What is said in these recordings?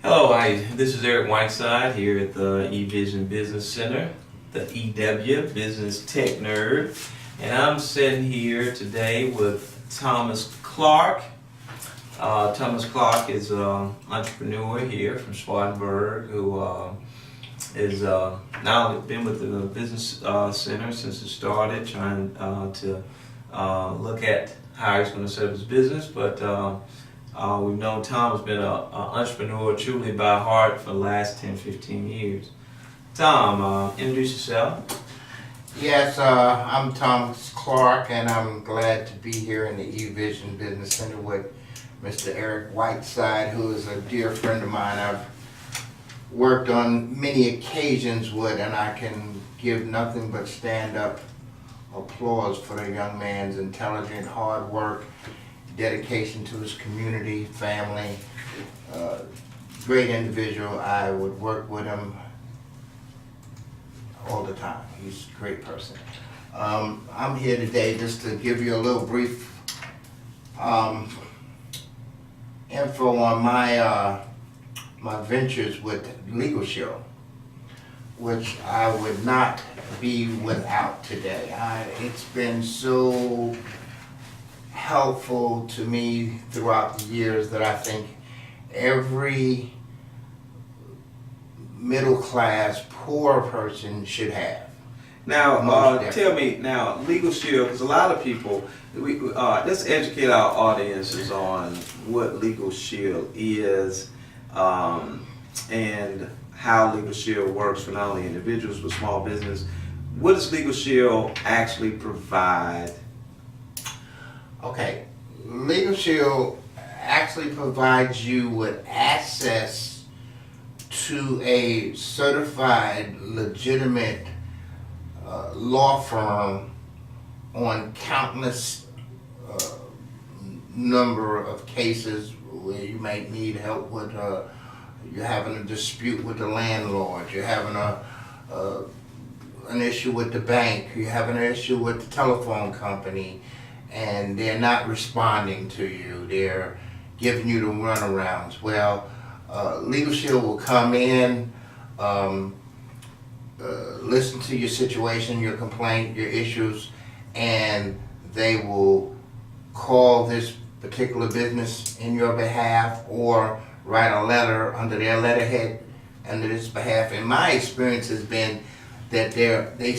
Hello, this is Eric Whiteside here at the eVision Business Center, the EW, Business Tech Nerd. And I'm sitting here today with Thomas Clark. Thomas Clark is an entrepreneur here from Spartanburg who is now been with the Business Center since it started, trying to look at how he's going to set up his business. But we've known Tom has been an entrepreneur truly by heart for the last 10-15 years. Tom, introduce yourself. Yes, I'm Thomas Clark, and I'm glad to be here in the eVision Business Center with Mr. Eric Whiteside, who is a dear friend of mine. I've worked on many occasions with, and I can give nothing but stand-up applause for the young man's intelligent, hard work, dedication to his community, family. Great individual. I would work with him all the time. He's a great person. I'm here today just to give you a little brief info on my my ventures with Legal Shield, which I would not be without today. It's been so helpful to me throughout the years that I think every middle class poor person should have. Now, tell me now, Legal Shield, because a lot of people, let's educate our audiences on what Legal Shield is and how Legal Shield works for not only individuals but small business. What does Legal Shield actually provide? Okay, Legal Shield actually provides you with access to a certified, legitimate law firm on countless number of cases where you might need help with, you're having a dispute with the landlord, you're having an issue with the bank, you're having an issue with the telephone company, and they're not responding to you, they're giving you the runarounds. Well, Legal Shield will come in, listen to your situation, your complaint, your issues, and they will call this particular business in your behalf or write a letter under their letterhead under this behalf. And my experience has been that they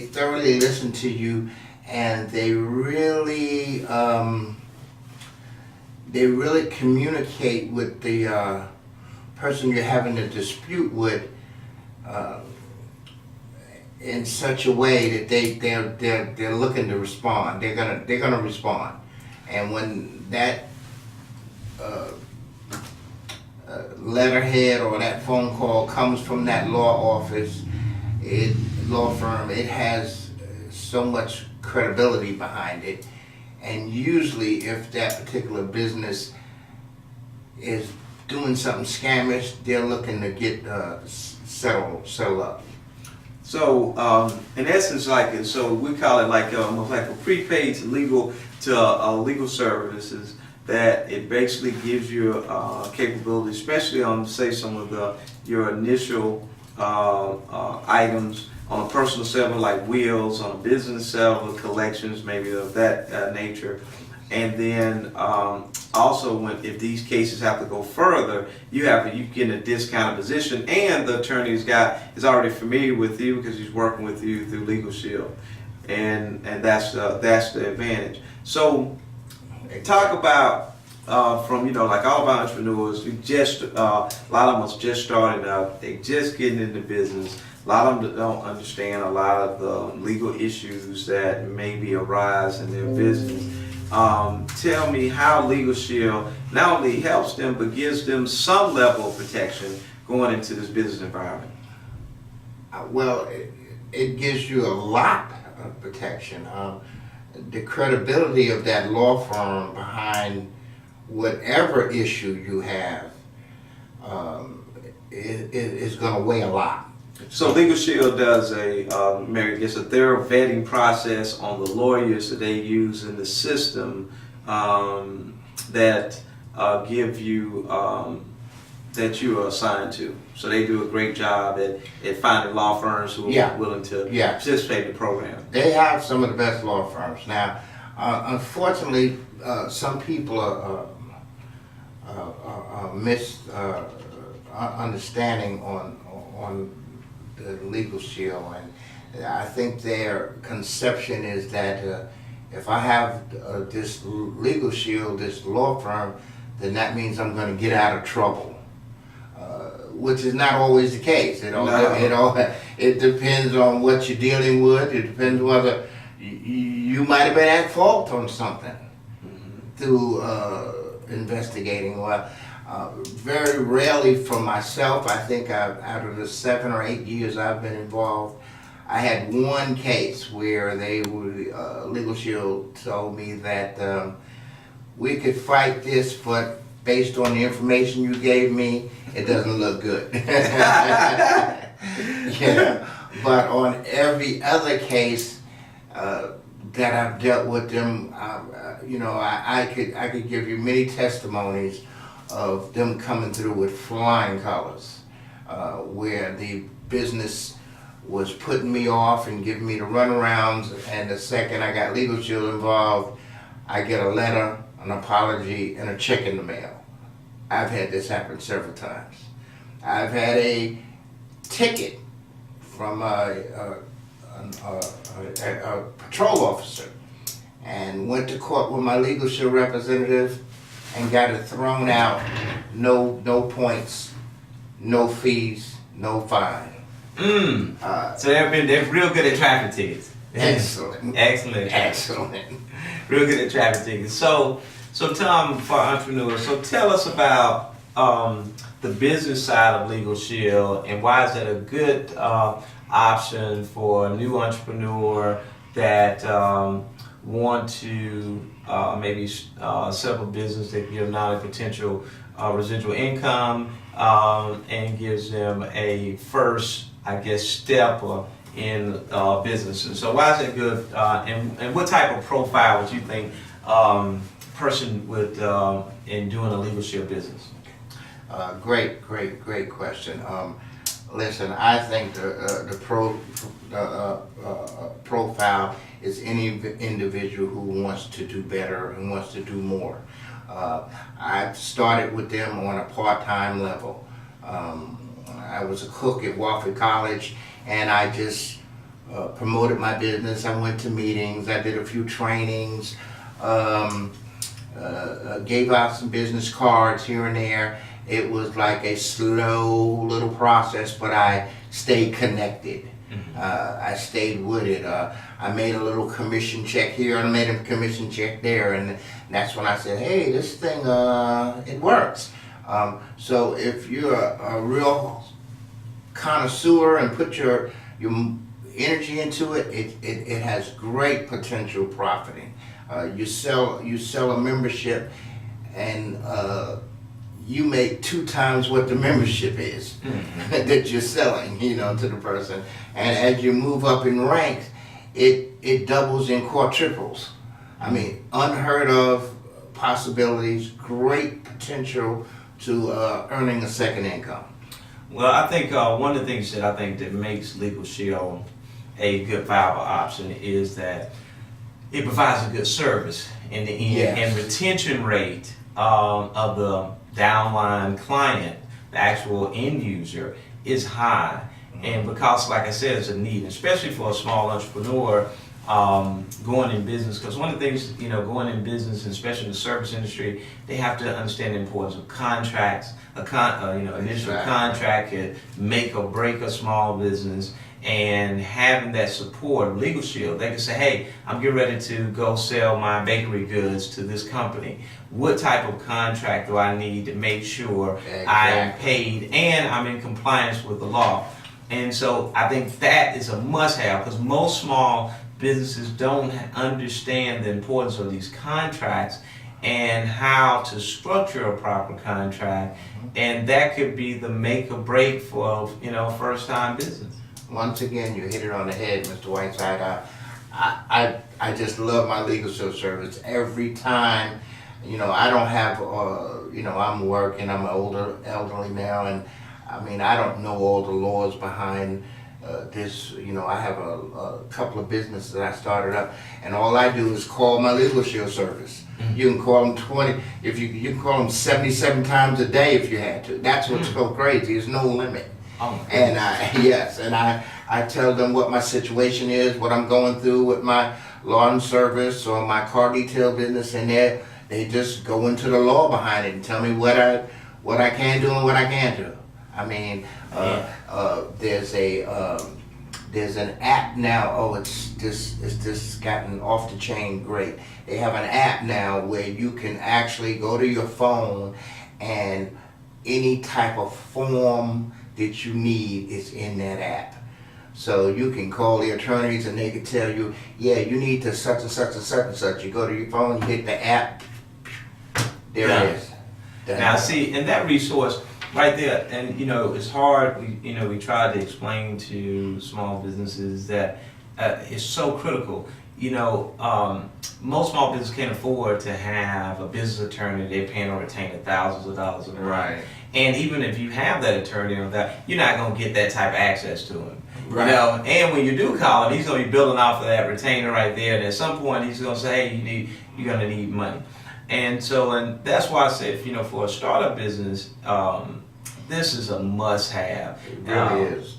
thoroughly listen to you, and they really communicate with the person you're having a dispute with in such a way that they're looking to respond. They're gonna respond, and when that letterhead or that phone call comes from that law firm, it has so much credibility behind it. And usually if that particular business is doing something scamish, they're looking to get settled up. So, in essence, so we call it like a prepaid legal services, that it basically gives you capability, especially on, say, some of your initial items on a personal level, like wills, on a business level, collections, maybe of that nature. And then also, if these cases have to go further, you get a discounted position, and the attorney is already familiar with you because he's working with you through Legal Shield, and that's the advantage. So, talk about from like all of our entrepreneurs, a lot of them are just starting up, they just getting into business. A lot of them don't understand a lot of the legal issues that maybe arise in their business. Tell me how Legal Shield not only helps them but gives them some level of protection going into this business environment. Well, it gives you a lot of protection. The credibility of that law firm behind whatever issue you have is going to weigh a lot. So Legal Shield does a thorough vetting process on the lawyers that they use in the system that give you that you are assigned to. So they do a great job at finding law firms who are Yeah. willing to Yeah. participate in the program. They have some of the best law firms. Now, unfortunately, some people are misunderstanding on the legal shield, and I think their conception is that if I have this legal shield, this law firm, then that means I'm going to get out of trouble, which is not always the case. It depends on what you're dealing with. It depends whether you might have been at fault on something through investigating. Well, very rarely for myself. I think out of the 7 or 8 years I've been involved, I had one case where Legal Shield told me that we could fight this, but based on the information you gave me, it doesn't look good. Yeah, but on every other case that I've dealt with them, I could give you many testimonies of them coming through with flying colors, where the business was putting me off and giving me the runarounds, and the second I got Legal Shield involved, I get a letter, an apology, and a check in the mail. I've had this happen several times. I've had a ticket from a patrol officer and went to court with my Legal Shield representative and got it thrown out. No points, no fees, no fine. So they're real good at traffic tickets. Excellent. Excellent. Excellent. Real good at traffic tickets. So Tom, for entrepreneurs, so tell us about the business side of Legal Shield and why is that a good option for a new entrepreneur that want to maybe set up a business that gives not a potential residual income and gives them a first, I guess, step in business. And so why is that good? And what type of profile would you think person would in doing a Legal Shield business? Great question. Listen, I think the profile is any individual who wants to do better and wants to do more. I've started with them on a part-time level. I was a cook at Wofford College, and I just promoted my business. I went to meetings, I did a few trainings, gave out some business cards here and there. It was like a slow little process, but I stayed connected. I stayed with it. I made a little commission check here and I made a commission check there, and that's when I said, hey, this thing, it works. So if you're a real connoisseur and put your energy into it, it has great potential profiting. You sell a membership, and you make 2 times what the membership is that you're selling, to the person. And as you move up in ranks, it doubles and quadruples. I mean, unheard of possibilities, great potential to earning a second income. Well, I think one of the things that I think that makes Legal Shield a good viable option is that it provides a good service in the end, Yes. and retention rate of the downline client, the actual end user, is high. And because, like I said, it's a need, especially for a small entrepreneur going in business. Because one of the things, going in business, and especially in the service industry, they have to understand the importance of contracts. Initial contract can make or break a small business. And having that support of Legal Shield, they can say, hey, I'm getting ready to go sell my bakery goods to this company. What type of contract do I need to make sure I am paid and I'm in compliance with the law? And so I think that is a must-have, because most small businesses don't understand the importance of these contracts and how to structure a proper contract, and that could be the make or break for first-time business. Once again, you hit it on the head, Mr. Whiteside. I just love my Legal Shield service. Every time You know, I don't have, you know, I'm working, I'm elderly now, and I mean, I don't know all the laws behind this. You know, I have a couple of businesses that I started up, and all I do is call my legal shield service. You can call them 20, if you can call them 77 times a day if you had to. That's what's so crazy. There's no limit. Oh, And I tell them what my situation is, what I'm going through with my lawn service or my car detail business, and they just go into the law behind it and tell me what I can do and what I can't do. I mean, there's an app now. Oh, it's just gotten off the chain great. They have an app now where you can actually go to your phone, and any type of form that you need is in that app. So you can call the attorneys and they can tell you, yeah, you need to such and such and such and such. You go to your phone, you hit the app, there it is. Now see, and that resource right there, and you know, it's hard, we try to explain to small businesses that it's so critical. You know, most small businesses can't afford to have a business attorney they're paying or retaining thousands of dollars a month. Right. And even if you have that attorney or that, you're not going to get that type of access to him. Right. You know, and when you do call him, he's going to be building off of that retainer right there. And at some point, he's going to say, hey, you're going to need money. And so, and that's why I said, you know, for a startup business, this is a must-have. It really is.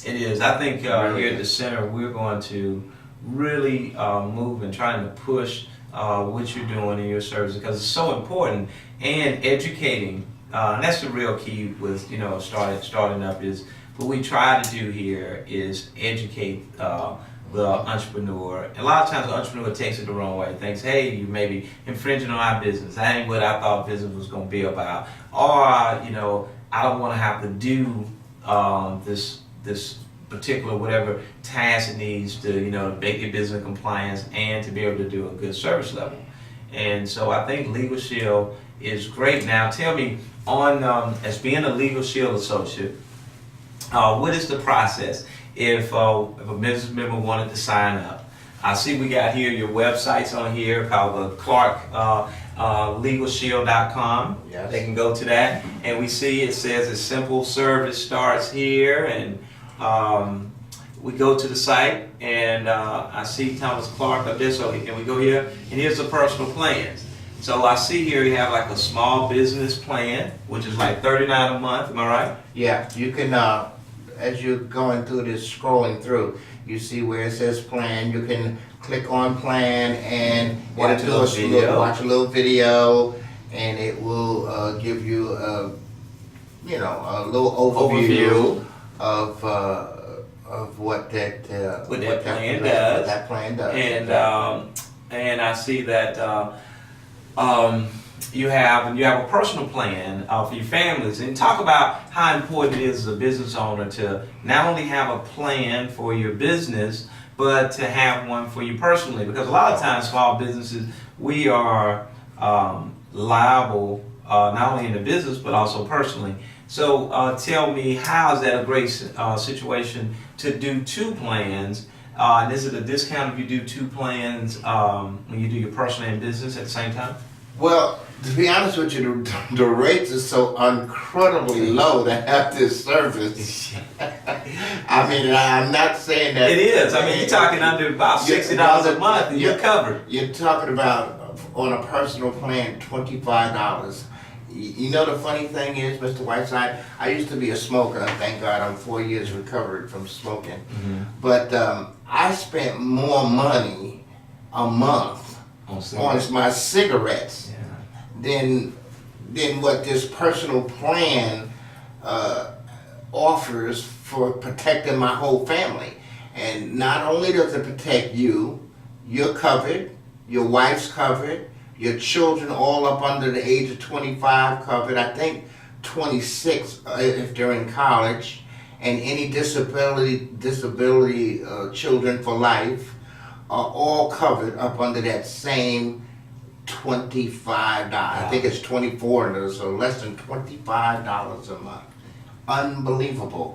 It is. I think Really here at the is. center, we're going to really move and trying to push what you're doing in your service because it's so important, and educating. And that's the real key with, you know, starting up is what we try to do here is educate the entrepreneur. A lot of times the entrepreneur takes it the wrong way. Thinks, hey, you may be infringing on our business. That ain't what I thought business was going to be about. Or, you know, I don't want to have to do this particular whatever task it needs to, you know, make your business compliance and to be able to do a good service level. And so I think Legal Shield is great. Now tell me, on as being a Legal Shield associate, what is the process if a business member wanted to sign up? I see we got here your websites on here called the Clark LegalShield.com. Yes. They can go to that, and we see it says a simple service starts here, and we go to the site, and I see Thomas Clark up there, so and we go here, and here's the personal plans. So I see here you have like a small business plan, which is like $39 a month, am I right? Yeah, you can, as you're going through this, scrolling through, you see where it says plan. You can click on plan and Watch a little video. Watch a little video, and it will give you a little overview of what that plan does. And I see that you have a personal plan for your families, and talk about how important it is as a business owner to not only have a plan for your business, but to have one for you personally, because a lot of times small businesses, we are liable not only in the business but also personally. So tell me, how is that a great situation to do two plans? And is it a discount if you do two plans when you do your personal and business at the same time? Well, to be honest with you, the rates are so incredibly low to have this service. I mean, I'm not saying that. It is. I mean, you're talking under about $60 a month, and you're covered. You're talking about, on a personal plan, $25. You know, the funny thing is, Mr. Whiteside, I used to be a smoker, and thank God I'm 4 years recovered from smoking. Mm-hmm. But I spent more money a month on my cigarettes than what this personal plan offers for protecting my whole family. And not only does it protect you, you're covered, your wife's covered, your children all up under the age of 25 covered, I think 26 if they're in college, and any disability children for life are all covered up under that same $25. I think it's $24, so less than $25 a month. Unbelievable.